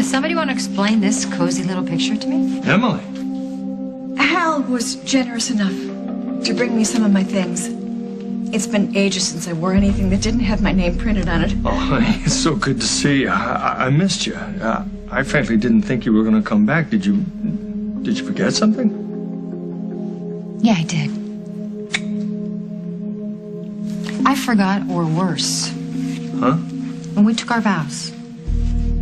Does somebody want to explain this cozy little picture to me? Emily. Hal was generous enough to bring me some of my things. It's been ages since I wore anything that didn't have my name printed on it. Oh, honey, it's so good to see you. I missed you. I frankly didn't think you were going to come back. Did you forget something? Yeah, I did. I forgot, or worse. Huh? When we took our vows,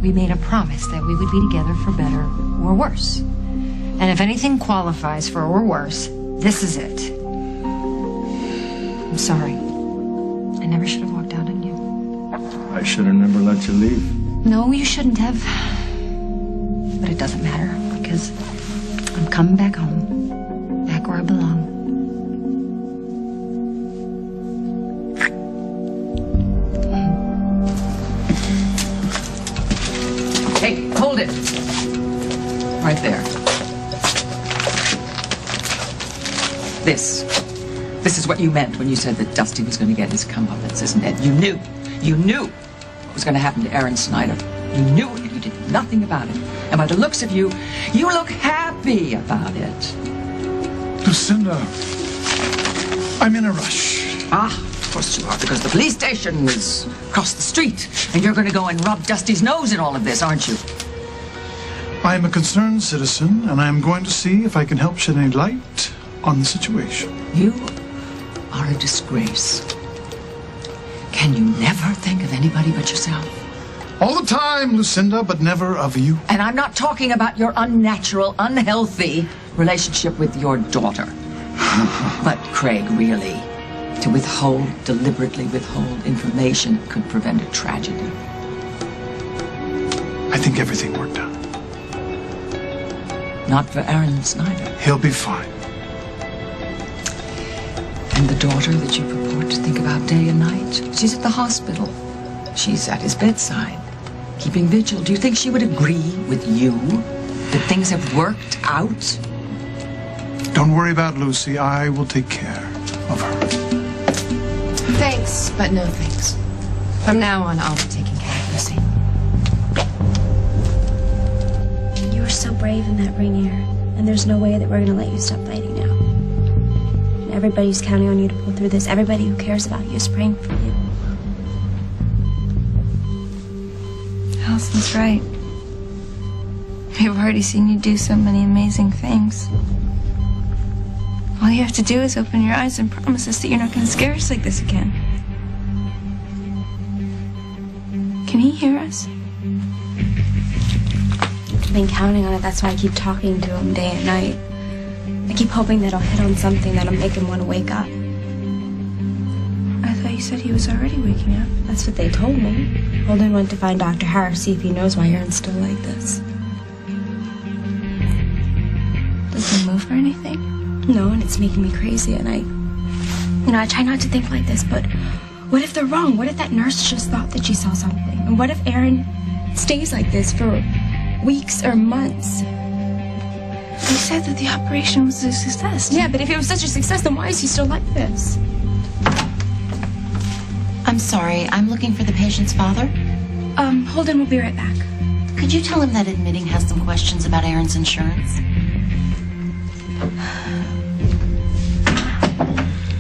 we made a promise that we would be together for better or worse. And if anything qualifies for or worse, this is it. I'm sorry. I never should have walked out on you. I should have never let you leave. No, you shouldn't have. But it doesn't matter, because I'm coming back home. Back where I belong. Hey, hold it. Right there. This is what you meant when you said that Dusty was going to get his comeuppance, isn't it? You knew what was going to happen to Aaron Snyder. You knew it, and you did nothing about it. And by the looks of you, you look happy about it. Lucinda, I'm in a rush. Ah, of course you are, because the police station is across the street, and you're going to go and rub Dusty's nose in all of this, aren't you? I am a concerned citizen, and I am going to see if I can help shed any light on the situation. You are a disgrace. Can you never think of anybody but yourself? All the time, Lucinda, but never of you. And I'm not talking about your unnatural, unhealthy relationship with your daughter. But, Craig, really, to deliberately withhold information could prevent a tragedy. I think everything worked out. Not for Aaron Snyder. He'll be fine. And the daughter that you purport to think about day and night, she's at the hospital. She's at his bedside, keeping vigil. Do you think she would agree with you that things have worked out? Don't worry about Lucy. I will take care of her. Thanks, but no thanks. From now on, I'll be taking care of Lucy. You were so brave in that ring, Aaron, and there's no way that we're gonna let you stop fighting now. And everybody's counting on you to pull through this. Everybody who cares about you is praying for you. Allison's right. We've already seen you do so many amazing things. All you have to do is open your eyes and promise us that you're not going to scare us like this again. Can he hear us? I've been counting on it. That's why I keep talking to him day and night. I keep hoping that I'll hit on something that'll make him want to wake up. I thought you said he was already waking up. That's what they told me. Holden went to find Dr. Harris, see if he knows why Aaron's still like this. Does he move or anything? No, and it's making me crazy, and I try not to think like this, but what if they're wrong? What if that nurse just thought that she saw something? And what if Aaron stays like this for weeks or months? You said that the operation was a success. Yeah, but if it was such a success, then why is he still like this? I'm sorry, I'm looking for the patient's father. Holden will be right back. Could you tell him that admitting has some questions about Aaron's insurance?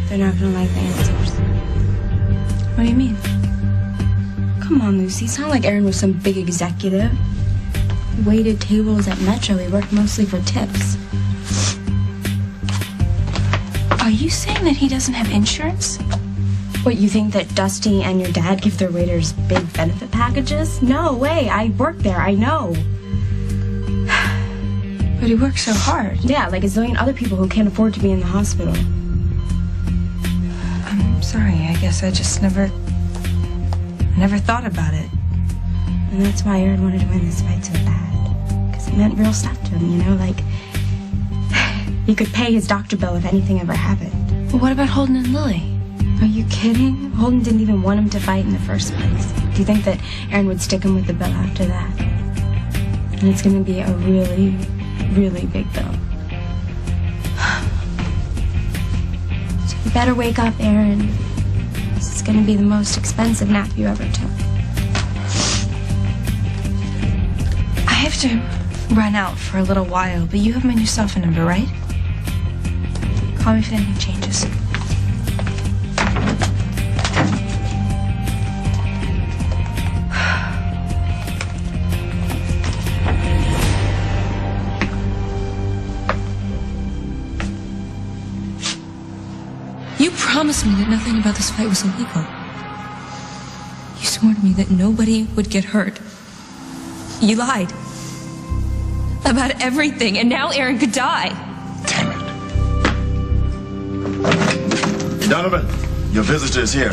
They're not gonna like the answers. What do you mean? Come on, Lucy. It's not like Aaron was some big executive. He waited tables at Metro. He worked mostly for tips. Are you saying that he doesn't have insurance? What, you think that Dusty and your dad give their waiters big benefit packages? No way. I work there. I know. But he works so hard. Yeah, like a zillion other people who can't afford to be in the hospital. I'm sorry. I guess I just never thought about it. And that's why Aaron wanted to win this fight so bad. Because it meant real stuff to him, you know? Like, he could pay his doctor bill if anything ever happened. Well, what about Holden and Lily? Are you kidding? Holden didn't even want him to fight in the first place. Do you think that Aaron would stick him with the bill after that? And it's going to be a really, really big bill. So you better wake up, Aaron. This is going to be the most expensive nap you ever took. I have to run out for a little while, but you have my new cell phone number, right? Call me if anything changes. You promised me that nothing about this fight was illegal. You swore to me that nobody would get hurt. You lied. About everything, and now Aaron could die. Damn it. Donovan, your visitor is here.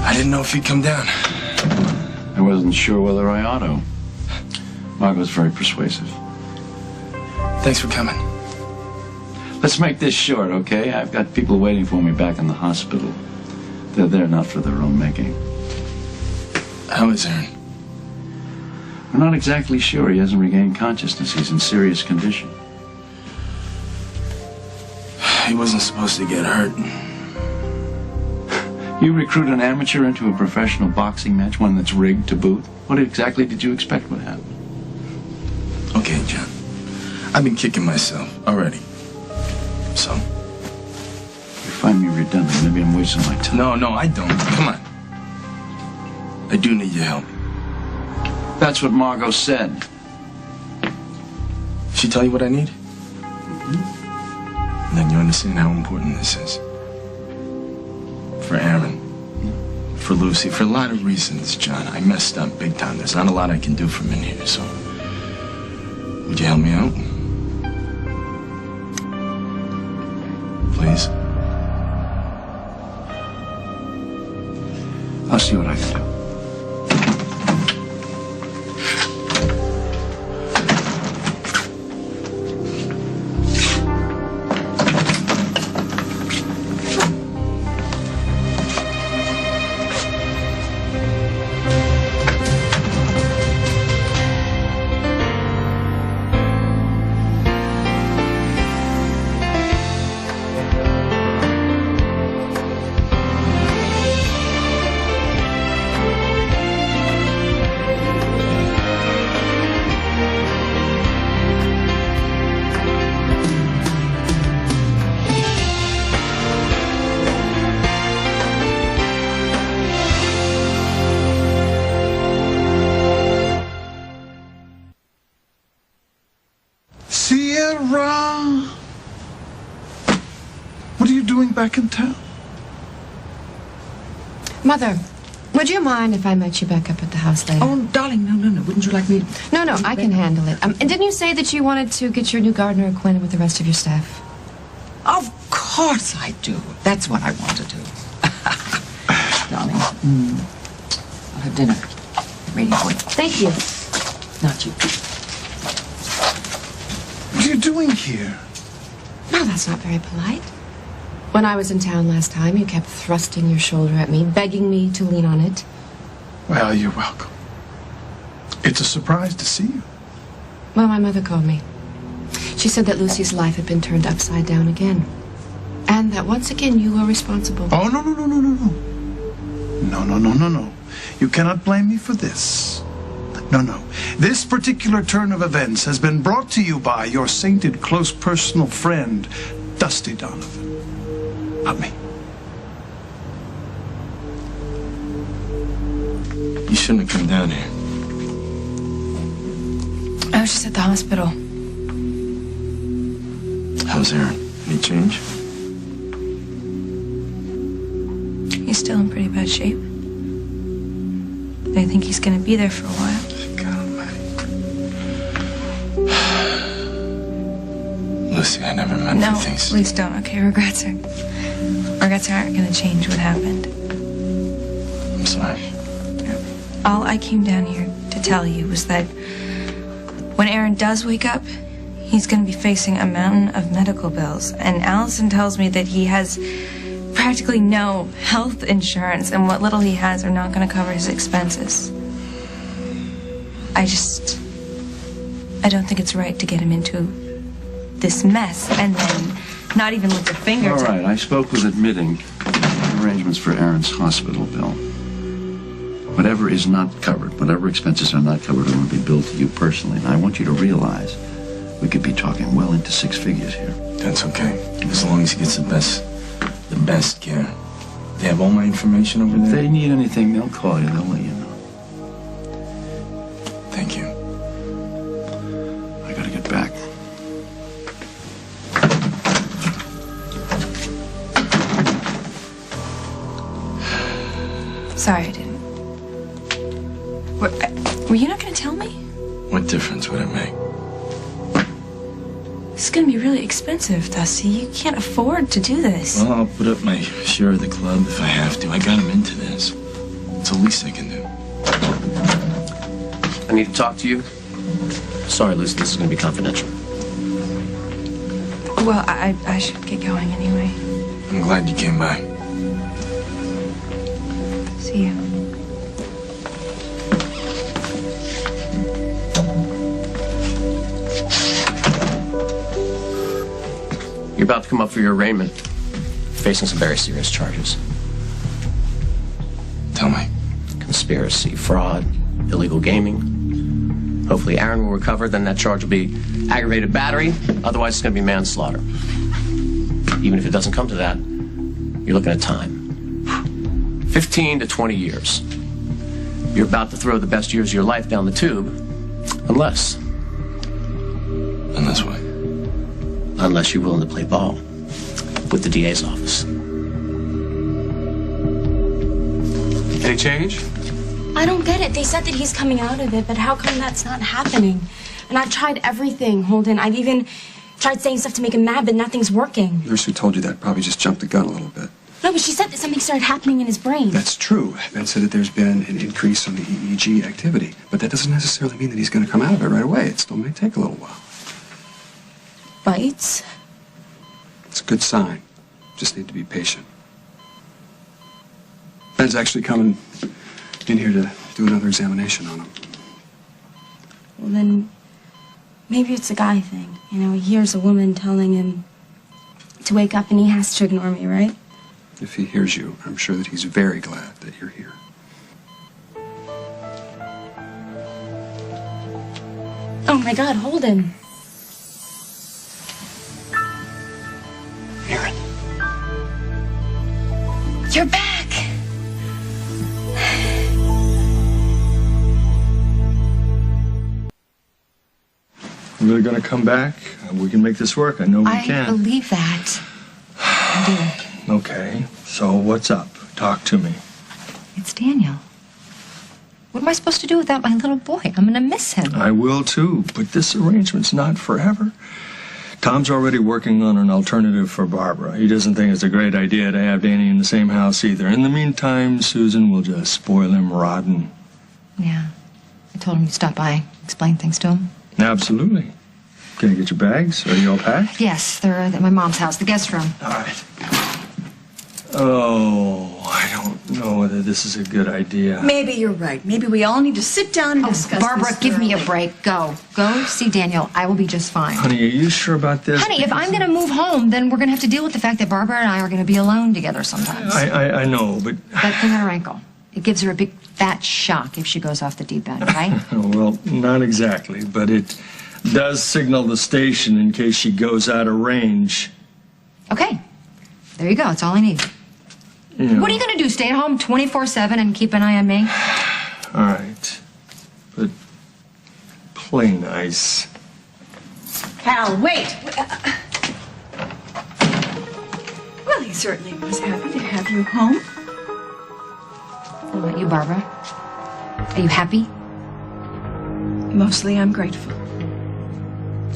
I didn't know if he'd come down. I wasn't sure whether I ought to. Margot's very persuasive. Thanks for coming. Let's make this short, okay? I've got people waiting for me back in the hospital. They're there not for their own making. How is Aaron? We're not exactly sure. He hasn't regained consciousness. He's in serious condition. He wasn't supposed to get hurt. You recruit an amateur into a professional boxing match, one that's rigged to boot. What exactly did you expect would happen? Okay, John. I've been kicking myself already. So? You find me redundant. Maybe I'm wasting my time. No, I don't. Come on. I do need your help. That's what Margot said. She tell you what I need? Mm-hmm. Then you understand how important this is. For Aaron. For Lucy. For a lot of reasons, John. I messed up big time. There's not a lot I can do from in here, so... Would you help me out? Please? I'll see what I can do. Sierra! What are you doing back in town? Mother, would you mind if I met you back up at the house later? Oh, darling, no. Wouldn't you like me to... No, I can handle it. And didn't you say that you wanted to get your new gardener acquainted with the rest of your staff? Of course I do. That's what I want to do. Darling, I'll have dinner ready for you. Thank you. Not you. What are you doing here? No, that's not very polite. When I was in town last time, you kept thrusting your shoulder at me, begging me to lean on it. Well, you're welcome. It's a surprise to see you. Well, my mother called me. She said that Lucy's life had been turned upside down again. And that once again you were responsible. Oh, no. No. You cannot blame me for this. No. This particular turn of events has been brought to you by your sainted close personal friend, Dusty Donovan. Not me. You shouldn't have come down here. I was just at the hospital. How's Aaron? Any change? He's still in pretty bad shape. I think he's gonna be there for a while. God almighty. Lucy, I never meant No, for things. please don't. Okay, regrets aren't gonna change what happened. I'm sorry. All I came down here to tell you was that when Aaron does wake up, he's gonna be facing a mountain of medical bills. And Allison tells me that he has practically no health insurance, and what little he has are not going to cover his expenses. I don't think it's right to get him into this mess and then not even lift a finger. All right, I spoke with admitting arrangements for Aaron's hospital bill. Whatever whatever is not covered, whatever expenses are not covered are going to be billed to you personally. And I want you to realize we could be talking well into 6 figures here. That's okay. As long as he gets the best care. They have all my information over If there? they need anything, they'll call you. They'll let you know. Thank you. I gotta get back. Sorry, I didn't. Were you not going to tell me? What difference would it make? This is going to be really expensive, Dusty. You can't afford to do this. Well, I'll put up my share of the club if I have to. I got him into this. It's the least I can do. I need to talk to you. Sorry, Lucy, this is going to be confidential. Well, I should get going anyway. I'm glad you came by. See you. You're about to come up for your arraignment, facing some very serious charges. Tell me. Conspiracy, fraud, illegal gaming. Hopefully Aaron will recover, then that charge will be aggravated battery. Otherwise, it's going to be manslaughter. Even if it doesn't come to that, you're looking at time. 15 to 20 years. You're about to throw the best years of your life down the tube, unless... Unless what? Unless you're willing to play ball with the DA's office. Any change? I don't get it. They said that he's coming out of it, but how come that's not happening? And I've tried everything, Holden. I've even tried saying stuff to make him mad, but nothing's working. The nurse who told you that probably just jumped the gun a little bit. No, but she said that something started happening in his brain. That's true. Ben said that there's been an increase on the EEG activity, but that doesn't necessarily mean that he's going to come out of it right away. It still may take a little while. Bites? It's a good sign. Just need to be patient. Ben's actually coming in here to do another examination on him. Well, then maybe it's a guy thing. You know, he hears a woman telling him to wake up and he has to ignore me, right? If he hears you, I'm sure that he's very glad that you're here. Oh my God, Holden. Aaron. You're back! You really gonna come back? We can make this work. I know we I can. believe that. I do. Okay, so what's up? Talk to me. It's Daniel. What am I supposed to do without my little boy? I'm gonna miss him. I will too, but this arrangement's not forever. Tom's already working on an alternative for Barbara. He doesn't think it's a great idea to have Danny in the same house either. In the meantime, Susan will just spoil him rotten. Yeah. I told him to stop by, explain things to him. Absolutely. Can I get your bags? Are you all packed? Yes, they're at my mom's house, the guest room. All right. Oh, I don't know whether this is a good idea. Maybe you're right. Maybe we all need to sit down and discuss Barbara, this give me a thoroughly. break. Go see Daniel. I will be just fine. Honey, are you sure about this? Honey, if I'm going to move home, then we're going to have to deal with the fact that Barbara and I are going to be alone together sometimes. I know, but... That thing on her ankle, it gives her a big fat shock if she goes off the deep end, right? Well, not exactly, but it does signal the station in case she goes out of range. Okay. There you go. It's all I need. You know. What are you going to do? Stay at home 24/7 and keep an eye on me? All right. But play nice. Hal, wait. Well, he certainly was happy to have you home. What about you, Barbara? Are you happy? Mostly I'm grateful.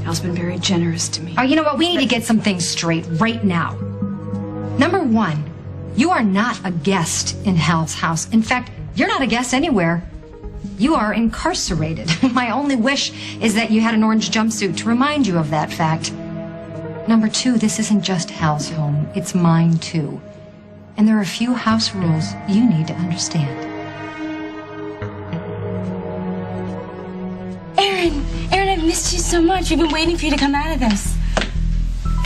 Hal's been very generous to me. Oh, you know what? We need to get some things straight right now. Number one, you are not a guest in Hal's house. In fact, you're not a guest anywhere. You are incarcerated. My only wish is that you had an orange jumpsuit to remind you of that fact. Number two, this isn't just Hal's home. It's mine, too. And there are a few house rules you need to understand. Aaron, I've missed you so much. We've been waiting for you to come out of this.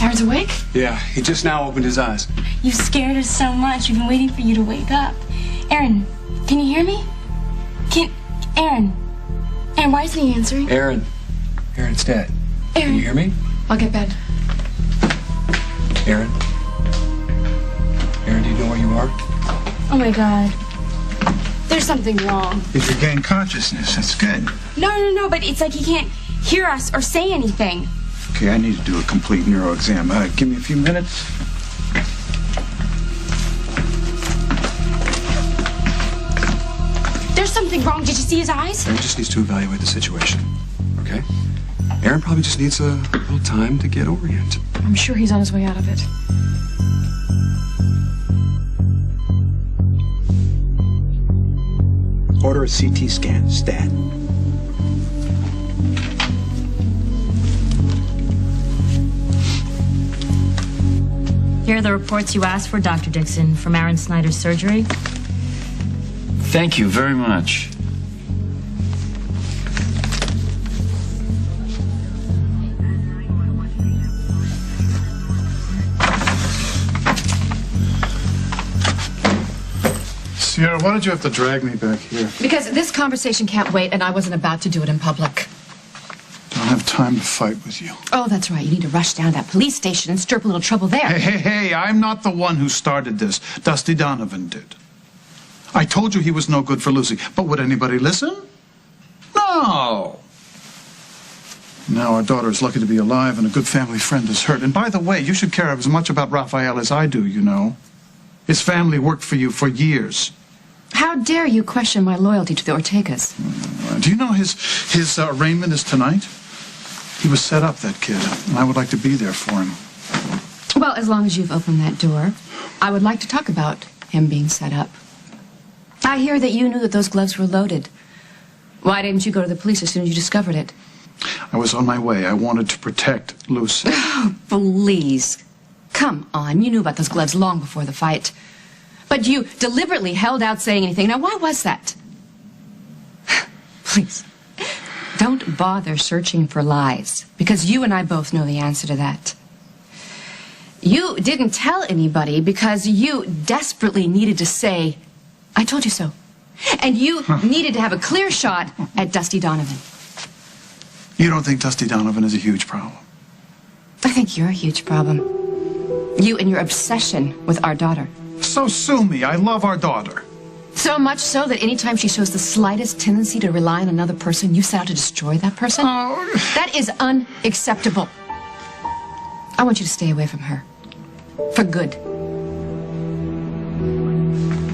Aaron's awake? Yeah, he just now opened his eyes. You scared us so much. We've been waiting for you to wake up. Aaron, can you hear me? Aaron. Aaron, why isn't he answering? Aaron, it's Dad. Aaron. Can you hear me? I'll get bed. Aaron? Aaron, do you know where you are? Oh my God. There's something wrong. He's regained consciousness. That's good. No, but it's like he can't hear us or say anything. Okay, I need to do a complete neuro exam. Give me a few minutes. There's something wrong. Did you see his eyes? Aaron just needs to evaluate the situation, okay? Aaron probably just needs a little time to get oriented. I'm sure he's on his way out of it. Order a CT scan, stat. Here are the reports you asked for, Dr. Dixon, from Aaron Snyder's surgery. Thank you very much. Sierra, why did you have to drag me back here? Because this conversation can't wait, and I wasn't about to do it in public. Don't have time to fight with you. Oh, that's right. You need to rush down to that police station and stir up a little trouble there. Hey, I'm not the one who started this. Dusty Donovan did. I told you he was no good for Lucy, but would anybody listen? No. Now our daughter is lucky to be alive and a good family friend is hurt. And by the way, you should care as much about Raphael as I do, you know. His family worked for you for years. How dare you question my loyalty to the Ortegas? Do you know his arraignment is tonight? He was set up, that kid, and I would like to be there for him. Well, as long as you've opened that door, I would like to talk about him being set up. I hear that you knew that those gloves were loaded. Why didn't you go to the police as soon as you discovered it? I was on my way. I wanted to protect Lucy. Oh, please. Come on. You knew about those gloves long before the fight. But you deliberately held out saying anything. Now, why was that? Please, don't bother searching for lies, because you and I both know the answer to that. You didn't tell anybody because you desperately needed to say, I told you so. And you needed to have a clear shot at Dusty Donovan. You don't think Dusty Donovan is a huge problem? I think you're a huge problem. You and your obsession with our daughter. So sue me. I love our daughter. So much so that anytime she shows the slightest tendency to rely on another person, you set out to destroy that person? Oh. That is unacceptable. I want you to stay away from her. For good.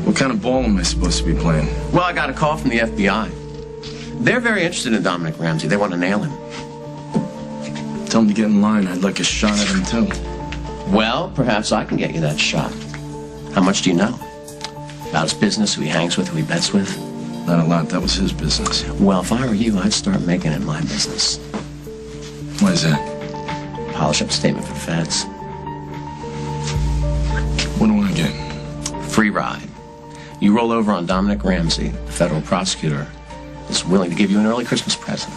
What kind of ball am I supposed to be playing? Well, I got a call from the FBI. They're very interested in Dominic Ramsey. They want to nail him. Tell him to get in line. I'd like a shot at him, too. Well, perhaps I can get you that shot. How much do you know? About his business, who he hangs with, who he bets with? Not a lot. That was his business. Well, if I were you, I'd start making it my business. Why is that? Polish up a statement for the feds. What do I get? Free ride. You roll over on Dominic Ramsey, the federal prosecutor, is willing to give you an early Christmas present.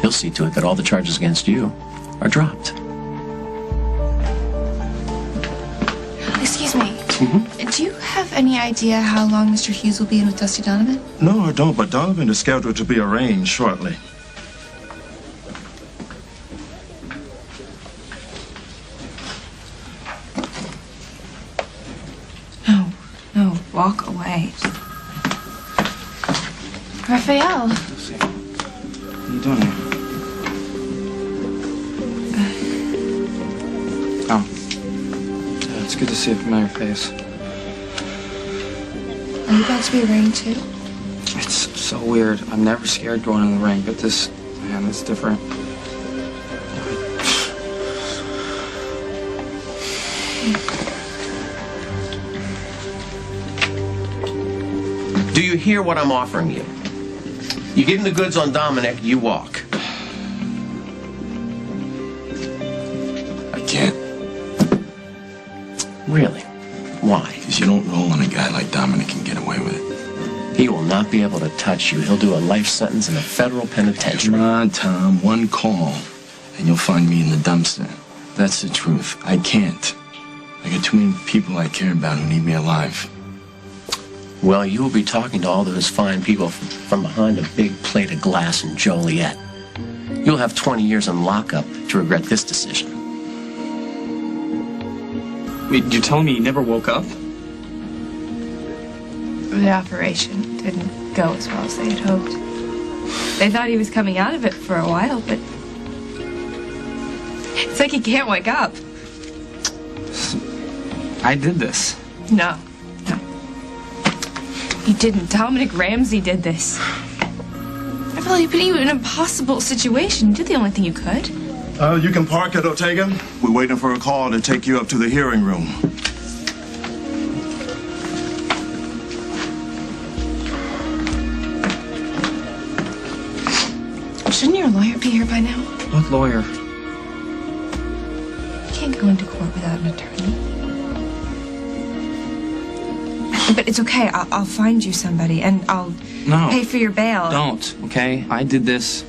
He'll see to it that all the charges against you are dropped. Excuse me. Do you have any idea how long Mr. Hughes will be in with Dusty Donovan? No, I don't, but Donovan is scheduled to be arraigned shortly. No, walk away. Raphael. What are you doing here? Oh. Yeah, it's good to see a familiar face. Are you about to be arraigned too? It's so weird. I'm never scared going in the ring, but this, man, it's different. Do you hear what I'm offering you? You give him the goods on Dominic, you walk. I can't. Really? Why? Because you don't roll on a guy like Dominic and get away with it. He will not be able to touch you. He'll do a life sentence in a federal penitentiary. Come on, Tom. One call, and you'll find me in the dumpster. That's the truth. I can't. I got too many people I care about who need me alive. Well, you will be talking to all those fine people from behind a big plate of glass in Joliet. You'll have 20 years in lockup to regret this decision. Wait, you're telling me you never woke up? The operation didn't go as well as they had hoped. They thought he was coming out of it for a while, but it's like he can't wake up. I did this. No. You didn't. Dominic Ramsey did this. I feel like he put you in an impossible situation. You did the only thing you could. You can park at Ortega. We're waiting for a call to take you up to the hearing room. Shouldn't your lawyer be here by now? What lawyer? You can't go into court without an attorney. But it's okay. I'll find you somebody, and I'll pay for your bail. Don't, okay? I did this.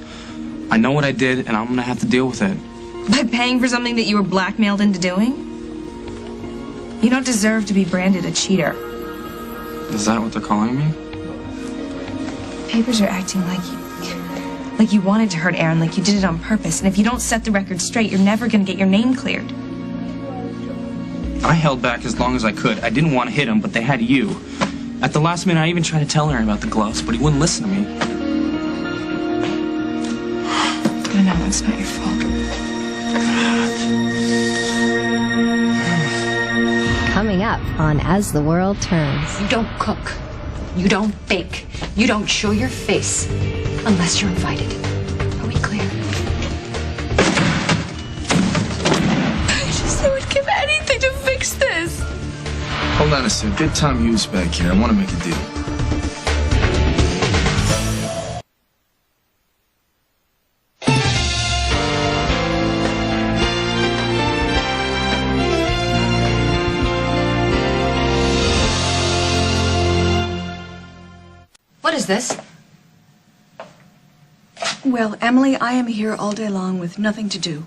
I know what I did, and I'm gonna have to deal with it. By paying for something that you were blackmailed into doing? You don't deserve to be branded a cheater. Is that what they're calling me? Papers are acting like you wanted to hurt Aaron, like you did it on purpose. And if you don't set the record straight, you're never gonna get your name cleared. I held back as long as I could. I didn't want to hit him, but they had you. At the last minute, I even tried to tell Aaron about the gloves, but he wouldn't listen to me. I know, it's not your fault. Coming up on As the World Turns. You don't cook. You don't bake. You don't show your face unless you're invited. Are we clear? I would give anything to fix this. Hold on a sec. Get Tom Hughes back here. I want to make a deal. What is this? Well, Emily, I am here all day long with nothing to do.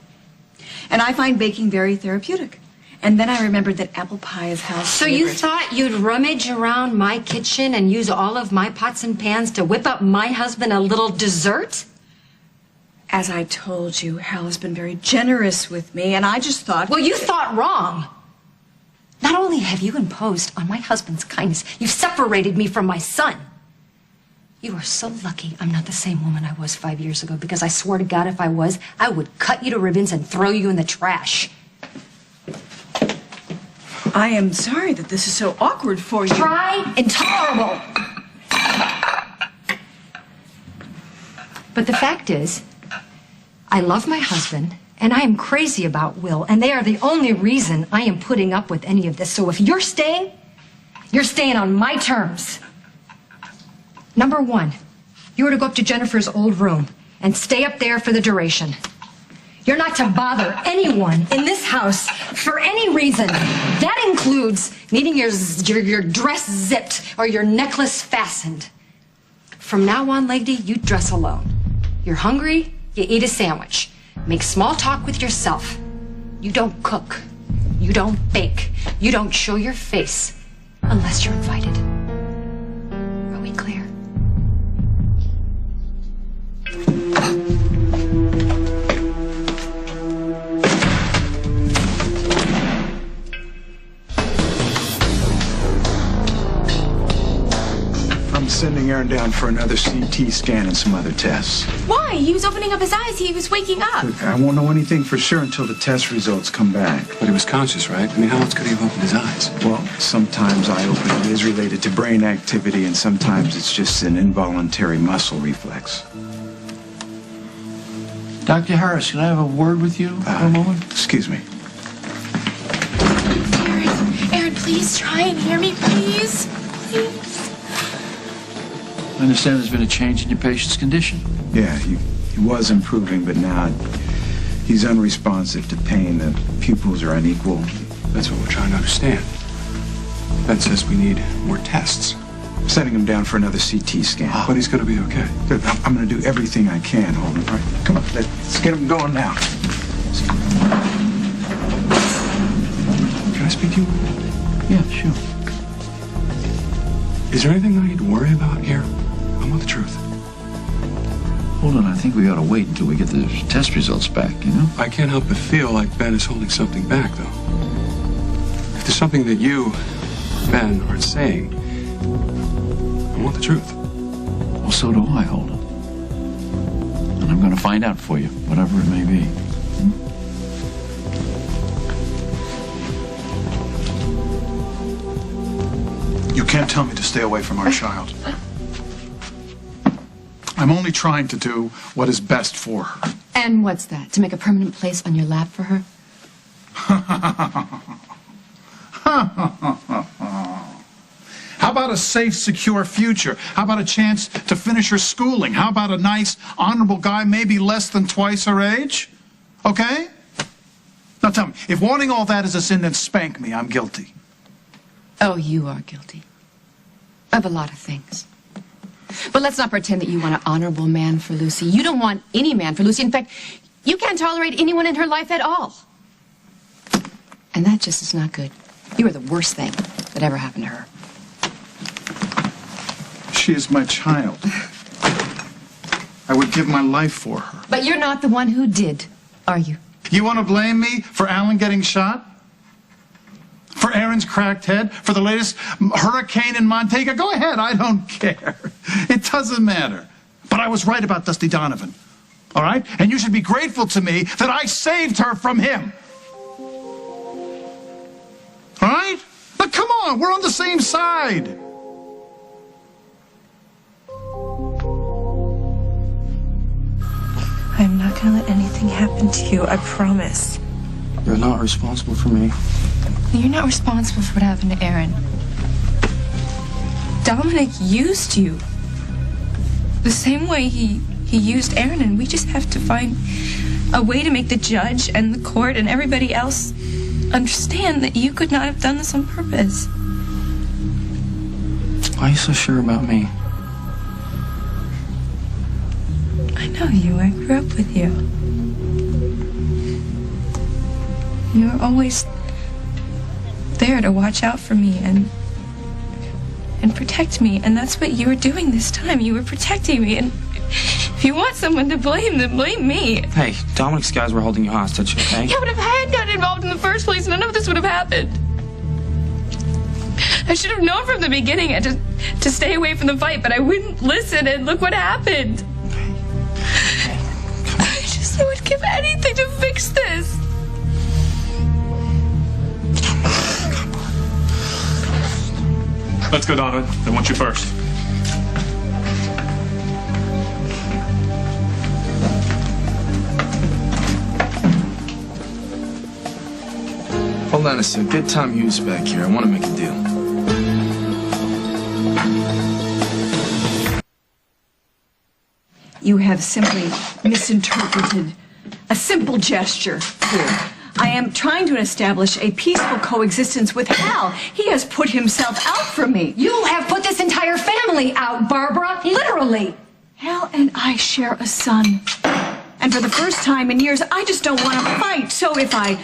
And I find baking very therapeutic. And then I remembered that apple pie is house So you thought you'd rummage around my kitchen and use all of my pots and pans to whip up my husband a little dessert? As I told you, Hal has been very generous with me, and I just thought... Well, you thought wrong. Not only have you imposed on my husband's kindness, you've separated me from my son. You are so lucky I'm not the same woman I was 5 years ago, because I swear to God if I was, I would cut you to ribbons and throw you in the trash. I am sorry that this is so awkward for you. Try intolerable. But the fact is, I love my husband, and I am crazy about Will, and they are the only reason I am putting up with any of this. So if you're staying on my terms. Number one, you are to go up to Jennifer's old room and stay up there for the duration. You're not to bother anyone in this house for any reason. That includes needing your dress zipped or your necklace fastened. From now on, lady, you dress alone. You're hungry, you eat a sandwich. Make small talk with yourself. You don't cook. You don't bake. You don't show your face unless you're invited. Are we clear? I'm sending Aaron down for another CT scan and some other tests. Why? He was opening up his eyes. He was waking up. Look, I won't know anything for sure until the test results come back. But he was conscious, right? I mean, how else could he have opened his eyes? Well, sometimes eye opening is related to brain activity, and sometimes it's just an involuntary muscle reflex. Dr. Harris, can I have a word with you for a moment? Excuse me. Aaron, please try and hear me, please. Please. I understand there's been a change in your patient's condition. Yeah, he was improving, but now he's unresponsive to pain. The pupils are unequal. That's what we're trying to understand. Ben says we need more tests. Sending him down for another CT scan. But he's going to be okay. Good. I'm going to do everything I can, Holden. All right, come on, let's get him going now. Can I speak to you? Yeah, sure. Is there anything I need to worry about here? I want the truth. Hold on, I think we ought to wait until we get the test results back, you know? I can't help but feel like Ben is holding something back, though. If there's something that you, Ben, aren't saying, I want the truth. Well, so do I, Holden. And I'm going to find out for you, whatever it may be. You can't tell me to stay away from our child. I'm only trying to do what is best for her. And what's that? To make a permanent place on your lap for her? How about a safe, secure future? How about a chance to finish her schooling? How about a nice, honorable guy, maybe less than twice her age? Okay? Now tell me, if wanting all that is a sin, then spank me. I'm guilty. Oh, you are guilty. Of a lot of things. But let's not pretend that you want an honorable man for Lucy. You don't want any man for Lucy. In fact, you can't tolerate anyone in her life at all. And that just is not good. You are the worst thing that ever happened to her. She is my child. I would give my life for her. But you're not the one who did, are you? You want to blame me for Alan getting shot? For Aaron's cracked head? For the latest hurricane in Montego? Go ahead, I don't care. It doesn't matter. But I was right about Dusty Donovan. All right? And you should be grateful to me that I saved her from him. All right? Now come on, we're on the same side. I'm not gonna let anything happen to you, I promise. You're not responsible for me. You're not responsible for what happened to Aaron. Dominic used you. The same way he used Aaron, and we just have to find a way to make the judge and the court and everybody else understand that you could not have done this on purpose. Why are you so sure about me? I know you. I grew up with you. You were always there to watch out for me and protect me, and that's what you were doing this time. You were protecting me, and if you want someone to blame, then blame me. Hey, Dominic's guys were holding you hostage, okay? Yeah, but if I had gotten involved in the first place, none of this would have happened. I should have known from the beginning to stay away from the fight, but I wouldn't listen, and look what happened. I would give anything to fix this. Let's go, Donovan. I want you first. Hold on a sec. Get Tom Hughes back here. I want to make a deal. You have simply misinterpreted a simple gesture here. I am trying to establish a peaceful coexistence with Hal. He has put himself out for me. You have put this entire family out, Barbara. Literally. Hal and I share a son. And for the first time in years, I just don't want to fight. So if I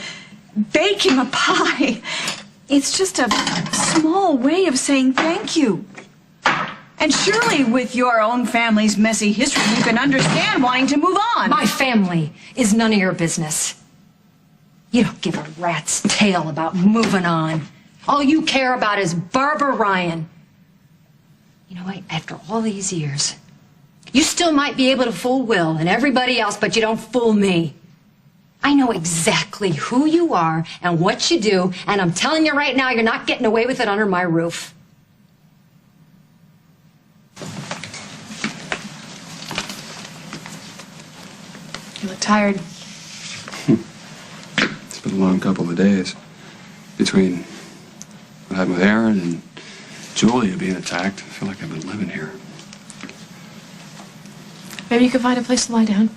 bake him a pie, it's just a small way of saying thank you. And surely with your own family's messy history, you can understand wanting to move on. My family is none of your business. You don't give a rat's tail about moving on. All you care about is Barbara Ryan. You know what? After all these years, you still might be able to fool Will and everybody else, but you don't fool me. I know exactly who you are and what you do, and I'm telling you right now, you're not getting away with it under my roof. You look tired. It's been a long couple of days. Between what happened with Aaron and Julia being attacked, I feel like I've been living here. Maybe you could find a place to lie down.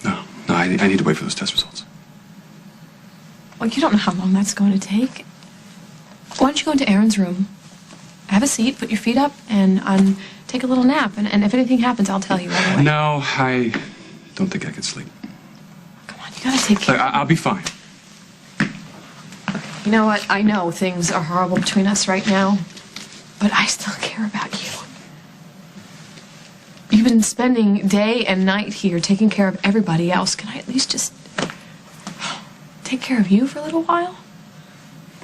No, I need to wait for those test results. Well, you don't know how long that's going to take. Why don't you go into Aaron's room, have a seat, put your feet up, and take a little nap. And if anything happens, I'll tell you right away. No, I don't think I can sleep. Come on, you gotta take care. I'll be fine. You know what? I know things are horrible between us right now, but I still care about you. You've been spending day and night here taking care of everybody else. Can I at least just take care of you for a little while?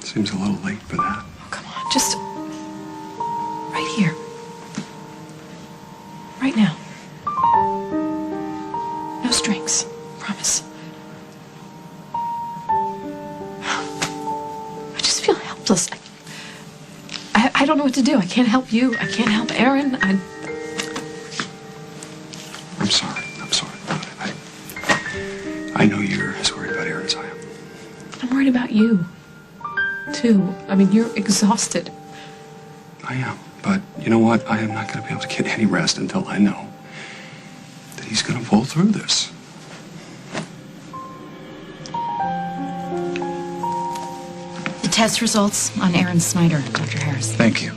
Seems a little late for that. Oh, come on. Just right here. Right now. No strings. Promise. I just feel helpless. I don't know what to do. I can't help you. I can't help Aaron. I'm sorry. I'm sorry. I know you're as worried about Aaron as I am. I'm worried about you, too. I mean, you're exhausted. I am. But you know what? I am not going to be able to get any rest until I know that he's going to pull through this. The test results on Aaron Snyder, Dr. Harris. Thank you.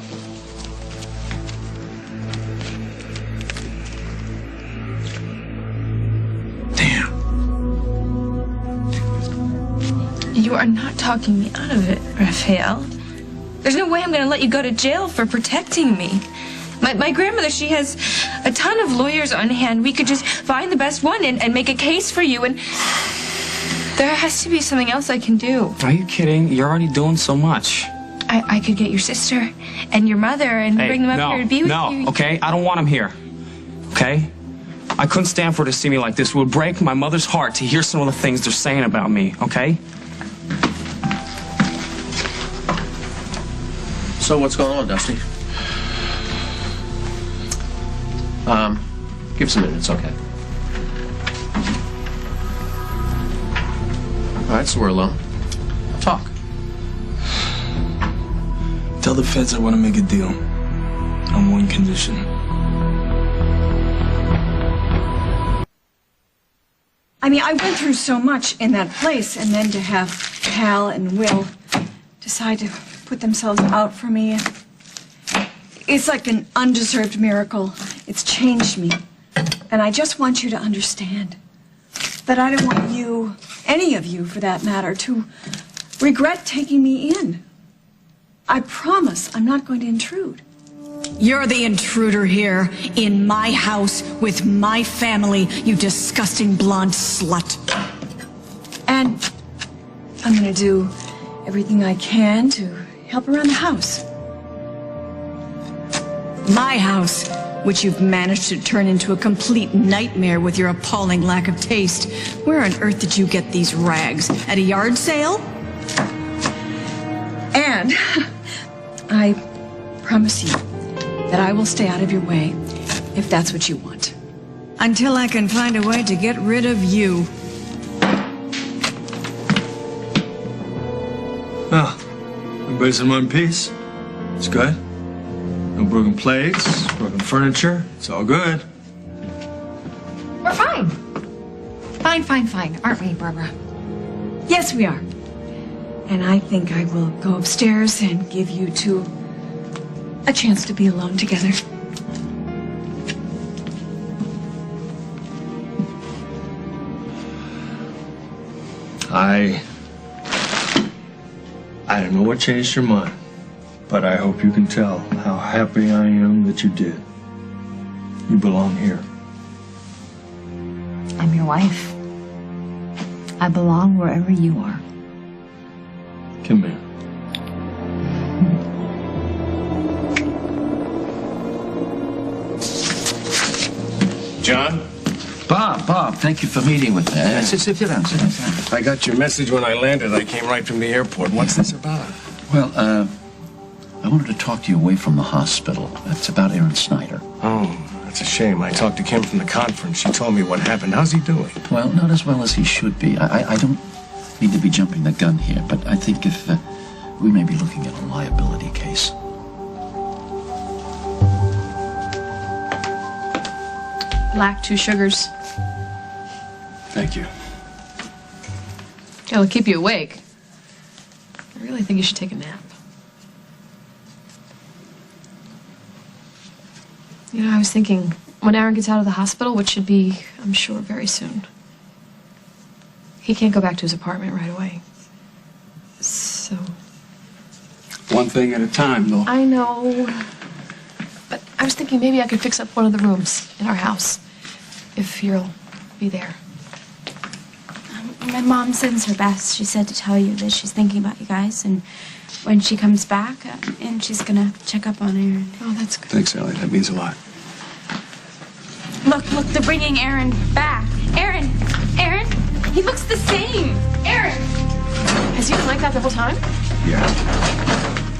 You are not talking me out of it, Raphael. There's no way I'm going to let you go to jail for protecting me. My grandmother, she has a ton of lawyers on hand. We could just find the best one and make a case for you, and there has to be something else I can do. Are you kidding? You're already doing so much. I could get your sister and your mother and bring them up here to be with you. No, okay? I don't want them here, okay? I couldn't stand for her to see me like this. It would break my mother's heart to hear some of the things they're saying about me, okay? So what's going on, Dusty? Give us a minute, it's okay. All right, so we're alone. Talk. Tell the feds I want to make a deal on one condition. I mean, I went through so much in that place, and then to have Hal and Will decide to put themselves out for me, it's like an undeserved miracle. It's changed me. And I just want you to understand that I don't want you, any of you for that matter, to regret taking me in. I promise I'm not going to intrude. You're the intruder here, in my house, with my family, you disgusting blonde slut. And I'm going to do everything I can to help around the house. My house, which you've managed to turn into a complete nightmare with your appalling lack of taste. Where on earth did you get these rags? At a yard sale? And I promise you that I will stay out of your way if that's what you want. Until I can find a way to get rid of you. Well, everybody's in one piece. It's good. No broken plates, broken furniture. It's all good. We're fine. Fine, aren't we, Barbara? Yes, we are. And I think I will go upstairs and give you two a chance to be alone together. I don't know what changed your mind, but I hope you can tell how happy I am that you did. You belong here. I'm your wife. I belong wherever you are. Come here. John? Bob, thank you for meeting with me. Sit down. I got your message when I landed. I came right from the airport. What's this about? Well, I wanted to talk to you away from the hospital. It's about Aaron Snyder. Oh, that's a shame. I talked to Kim from the conference. She told me what happened. How's he doing? Well, not as well as he should be. I don't mean to be jumping the gun here, but I think if we may be looking at a liability case. Black, 2 sugars. Thank you. It'll keep you awake. I really think you should take a nap. You know, I was thinking, when Aaron gets out of the hospital, which should be, I'm sure, very soon, he can't go back to his apartment right away. So One thing at a time, though. I know. But I was thinking maybe I could fix up one of the rooms in our house. If you'll be there. My mom sends her best. She said to tell you that she's thinking about you guys, and when she comes back, and she's gonna check up on Aaron. Oh, that's good. Thanks, Ellie. That means a lot. Look, they're bringing Aaron back. Aaron! He looks the same! Aaron! Has he been like that the whole time? Yeah.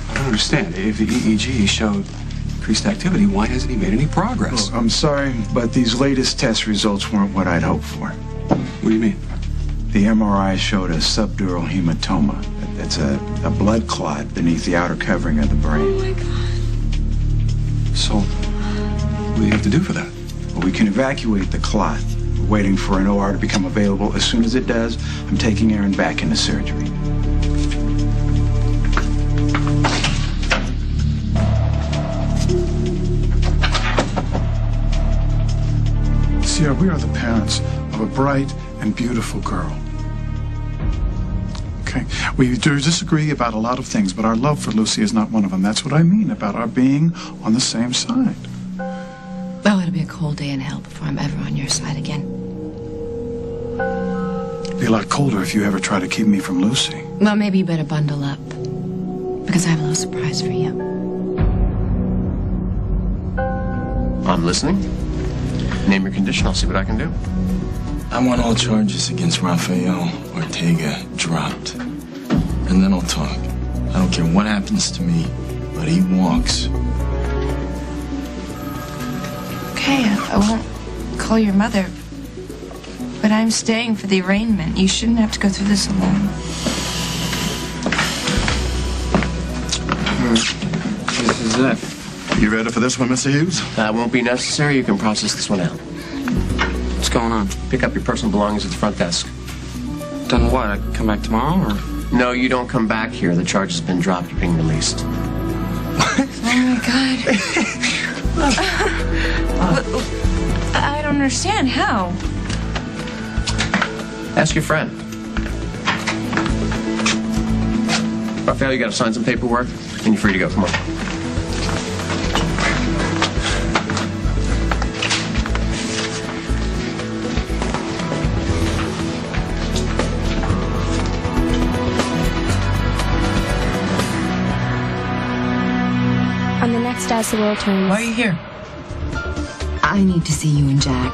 I don't understand. If the EEG showed increased activity, why hasn't he made any progress? Oh, I'm sorry, but these latest test results weren't what I'd hoped for. What do you mean? The MRI showed a subdural hematoma. That's a blood clot beneath the outer covering of the brain. Oh, my God. So, what do you have to do for that? Well, we can evacuate the clot. We're waiting for an OR to become available. As soon as it does, I'm taking Aaron back into surgery. Sierra, we are the parents of a bright and beautiful girl. Okay, we do disagree about a lot of things, but our love for Lucy is not one of them. That's what I mean about our being on the same side. Oh, it'll be a cold day in hell before I'm ever on your side again. It'll be a lot colder if you ever try to keep me from Lucy. Well, maybe you better bundle up, because I have a little surprise for you. I'm listening. Name your condition. I'll see what I can do. I want all charges against Rafael Ortega dropped. And then I'll talk. I don't care what happens to me, but he walks. Okay, I won't call your mother. But I'm staying for the arraignment. You shouldn't have to go through this alone. This is it. You ready for this one, Mr. Hughes? That won't be necessary. You can process this one out. What's going on? Pick up your personal belongings at the front desk. Then what? I can come back tomorrow, or? No, you don't come back here. The charge has been dropped. You're being released. Oh, my God. I don't understand. How? Ask your friend. Rafael, you gotta sign some paperwork, and you're free to go. Come on. On the next As the World Turns. Why are you here? I need to see you and Jack.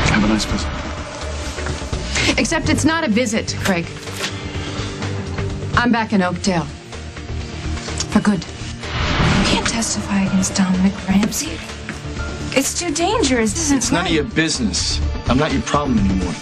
Have a nice visit. Except it's not a visit, Craig. I'm back in Oakdale. For good. You can't testify against Dominic Ramsey. It's too dangerous. It's none of your business. I'm not your problem anymore.